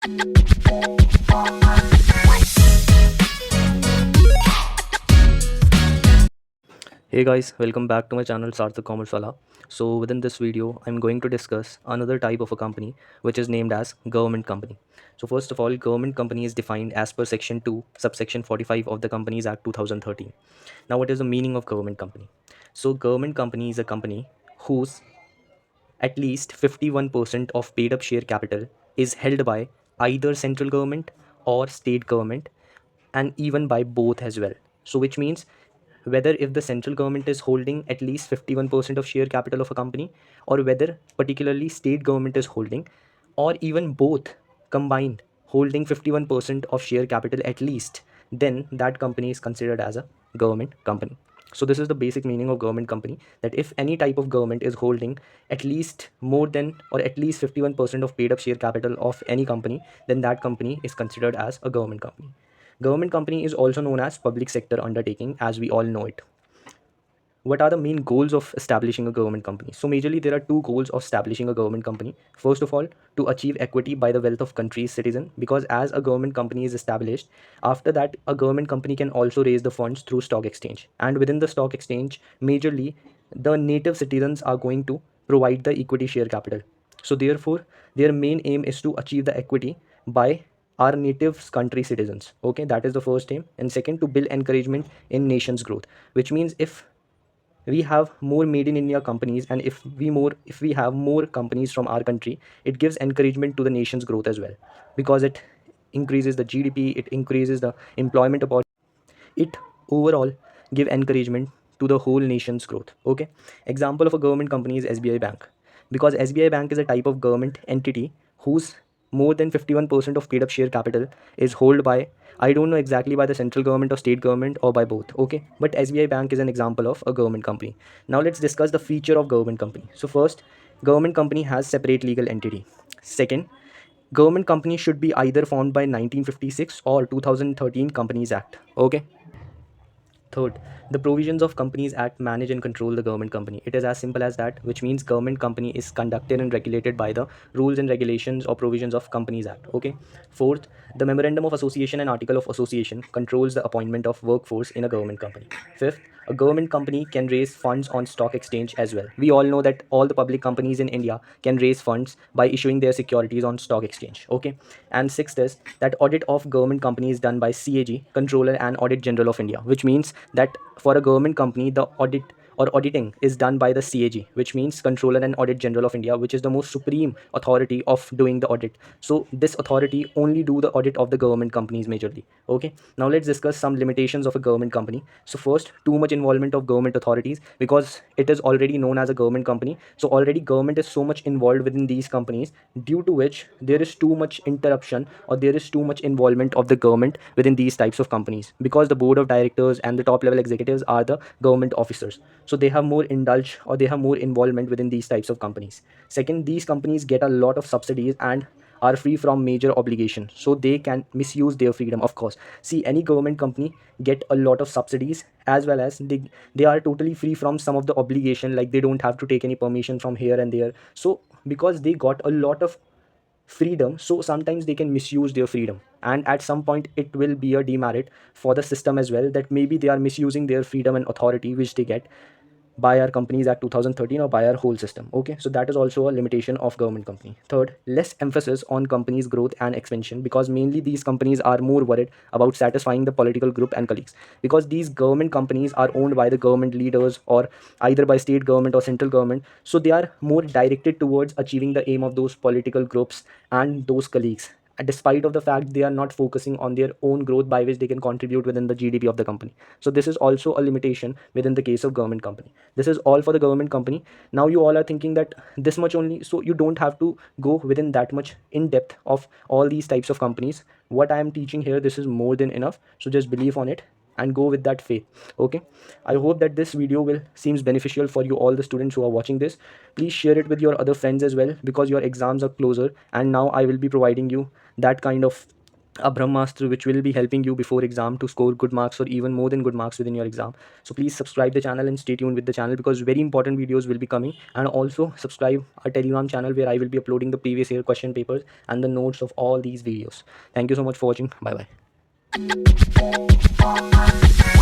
Hey guys, welcome back to my channel Sarthak Commerce Wala. So within this video, I'm going to discuss another type of a company which is named as government company. So first of all, government company is defined as per section 2, subsection 45 of the Companies Act 2013. Now what is the meaning of government company? So government company is a company whose at least 51% of paid up share capital is held by either central government or state government, and even by both as well. So which means whether if the central government is holding at least 51% of share capital of a company, or whether particularly state government is holding, or even both combined holding 51% of share capital at least, then that company is considered as a government company. So this is the basic meaning of government company, that if any type of government is holding at least more than or at least 51% of paid up share capital of any company, then that company is considered as a government company. Government company is also known as public sector undertaking, as we all know it. What are the main goals of establishing a government company? So majorly there are two goals of establishing a government company. First of all, to achieve equity by the wealth of country's citizen, because as a government company is established, after that a government company can also raise the funds through stock exchange, and within the stock exchange majorly the native citizens are going to provide the equity share capital. So therefore their main aim is to achieve the equity by our native country citizens. Okay, that is the first aim. And second, to build encouragement in nation's growth, which means if we have more made in India companies, and if we have more companies from our country, it gives encouragement to the nation's growth as well, because it increases the GDP, it increases the employment opportunity, it overall give encouragement to the whole nation's growth. Okay, example of a government company is SBI Bank, because SBI Bank is a type of government entity whose more than 51% of paid up share capital is held by, I don't know exactly by the central government or state government or by both. Okay, but SBI Bank is an example of a government company. Now let's discuss the feature of government company. So first, government company has separate legal entity. Second, government company should be either formed by 1956 or 2013 Companies Act. Okay. Third, the provisions of Companies Act manage and control the government company. It is as simple as that, which means government company is conducted and regulated by the rules and regulations or provisions of Companies Act. Okay. Fourth, the Memorandum of Association and Article of Association controls the appointment of workforce in a government company. Fifth, a government company can raise funds on stock exchange as well. We all know that all the public companies in India can raise funds by issuing their securities on stock exchange. Okay. And sixth is that audit of government company is done by CAG, Controller and Audit General of India, which means that for a government company, the audit or auditing is done by the CAG, which means Controller and Audit General of India, which is the most supreme authority of doing the audit. So this authority only do the audit of the government companies majorly. Okay, now let's discuss some limitations of a government company. So first, too much involvement of government authorities, because it is already known as a government company, so already government is so much involved within these companies, due to which there is too much interruption or there is too much involvement of the government within these types of companies, because the board of directors and the top level executives are the government officers, so they have more indulge or they have more involvement within these types of companies. Second, these companies get a lot of subsidies and are free from major obligation, so they can misuse their freedom. Of course, see, any government company get a lot of subsidies, as well as they are totally free from some of the obligation, like they don't have to take any permission from here and there. So because they got a lot of freedom, so sometimes they can misuse their freedom, and at some point it will be a demerit for the system as well, that maybe they are misusing their freedom and authority which they get by our Companies Act 2013 or by our whole system. Okay, so that is also a limitation of government company. Third, less emphasis on companies growth and expansion, because mainly these companies are more worried about satisfying the political group and colleagues, because these government companies are owned by the government leaders or either by state government or central government, so they are more directed towards achieving the aim of those political groups and those colleagues, despite of the fact they are not focusing on their own growth by which they can contribute within the GDP of the company. So this is also a limitation within the case of government company. This is all for the government company. Now you all are thinking that this much only, so you don't have to go within that much in depth of all these types of companies. What I am teaching here, this is more than enough, so just believe on it and go with that faith. Okay, I hope that this video will seems beneficial for you, all the students who are watching this. Please share it with your other friends as well, because your exams are closer and now I will be providing you that kind of a brahmastra which will be helping you before exam to score good marks or even more than good marks within your exam. So please subscribe the channel and stay tuned with the channel, because very important videos will be coming. And also subscribe our Telegram channel, where I will be uploading the previous year question papers and the notes of all these videos. Thank you so much for watching. Bye bye.